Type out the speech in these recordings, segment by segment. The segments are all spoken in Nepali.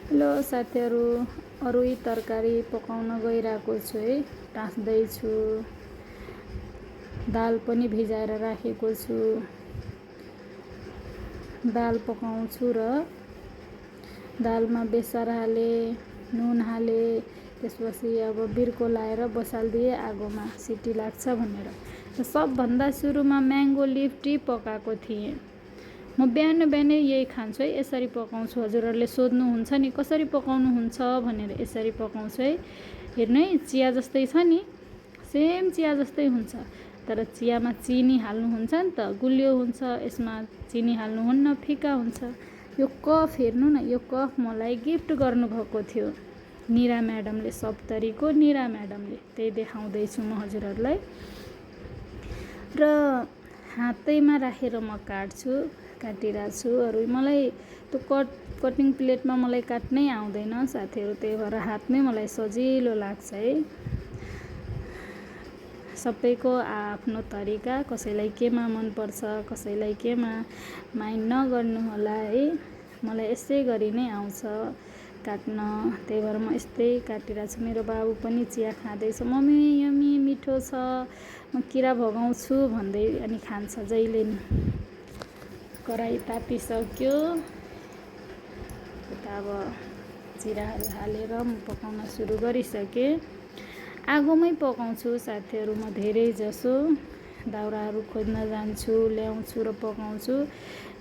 हेलो साथीहरू, अरुई तरकारी पकाउन गइरहेको छु है। टाँस्दैछु। दाल पनि भिजाएर राखेको छु। दाल पकाउँछु र दालमा बेसार हाले, नुन हाले, त्यसपछि अब बिर्को लाएर बसालिदिएँ आगोमा सिटी लाग्छ भनेर। सबभन्दा सुरुमा म्याङ्गो लिफ टी पकाएको थिएँ। म बिहानै यही खान्छु है, यसरी पकाउँछु। हजुरहरूले सोध्नुहुन्छ नि कसरी पकाउनुहुन्छ भनेर। यसरी पकाउँछु है। हेर्नु है, चिया जस्तै छ नि, सेम चिया जस्तै हुन्छ। तर चियामा चिनी हाल्नुहुन्छ नि त, गुलियो हुन्छ। यसमा चिनी हाल्नुहुन्न, फिका हुन्छ। यो कफ हेर्नु न, यो कफ मलाई गिफ्ट गर्नुभएको थियो निरा म्याडमले, सप्तरीको निरा म्याडमले। त्यही देखाउँदैछु म हजुरहरूलाई। र हातैमा राखेर म काटिरहेको छु। अरू मलाई त्यो कटिङ प्लेटमा मलाई काट्नै आउँदैन साथीहरू, त्यही भएर हातमै मलाई सजिलो लाग्छ है। सबैको आफ्नो तरिका, कसैलाई केमा मनपर्छ, कसैलाई केमा माइन्ड नगर्नु होला है। मलाई यसै गरी नै आउँछ काट्न, त्यही भएर म यस्तै काटिरहेको छु। मेरो बाबु पनि चिया खाँदैछ। मम्मी यम्मी मिठो छ, म किरा भगाउँछु भन्दै अनि खान्छ जहिले नि। कराई तातिसक्यो। यता अब जिराहरू हालेर म पकाउन सुरु गरिसकेँ। आगोमै पकाउँछु साथीहरू म धेरै जसो। दाउराहरू खोज्न जान्छु, ल्याउँछु र पकाउँछु।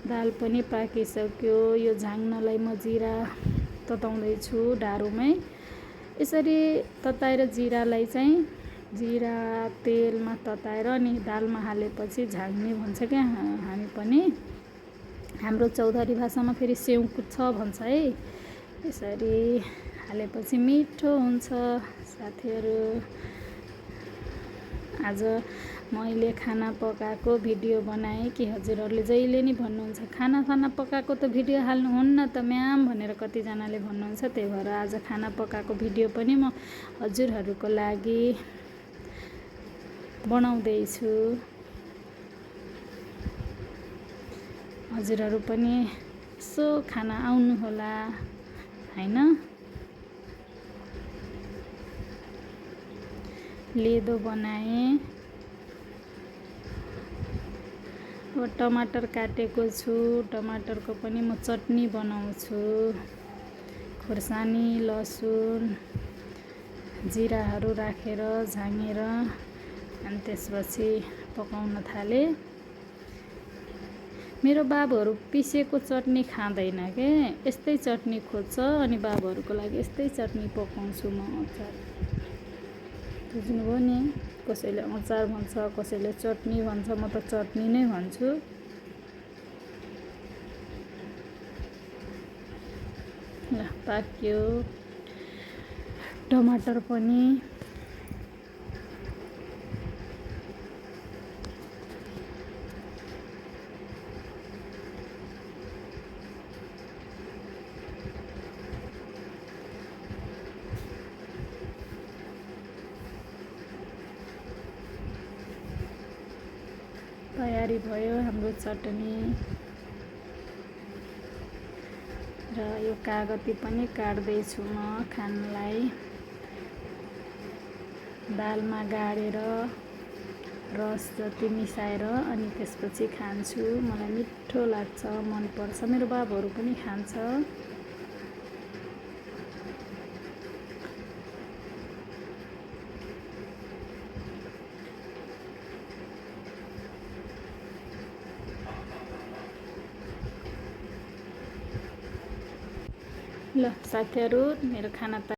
दाल पनि पाकिसक्यो। यो झाङ्नलाई म जिरा तताउँदैछु डाडोमै। यसरी तताएर जिरालाई चाहिँ जिरा तेलमा तताएर अनि दालमा हालेपछि झाङ्ने भन्छ क्या हामी पनि। हाम्रो चौधरी भाषामा फेरि सेउकुछ भन्छ है। यसरी हालेपछि मिठो हुन्छ साथीहरू। आज मैले खाना पकाएको भिडियो बनाएँ कि हजुरहरूले जहिले नि भन्नुहुन्छ खाना पकाएको त भिडियो हाल्नुहुन्न त म्याम भनेर कतिजनाले भन्नुहुन्छ। त्यही भएर आज खाना पकाएको भिडियो पनि म हजुरहरूको लागि बनाउँदैछु। हजुरहरू पनि यसो खाना आउनुहोला हैन। लेदो बनाएँ। अब टमाटर काटेको छु। टमाटरको पनि म चटनी बनाउँछु। खोर्सानी, लसुन, जिराहरू राखेर झाँगेर अनि त्यसपछि पकाउन थालेँ। मेरो बाबुहरू पिसेको चटनी खाँदैन के, यस्तै चटनी खोज्छ। अनि बाबुहरूको लागि यस्तै चटनी पकाउँछु म। अचार बुझ्नुभयो नि, कसैले अचार भन्छ, कसैले चटनी भन्छ, म त चटनी नै भन्छु। ल पाक्यो टमाटर पनि। तयारी भयो हाम्रो चटनी। र यो कागती पनि काट्दैछु म खानलाई। दालमा गाडेर रस जति मिसाएर अनि त्यसपछि खान्छु। मलाई मिठो लाग्छ, मनपर्छ। मेरो बाबुहरू पनि खान्छ। ल साथीहरू, मेरो खाना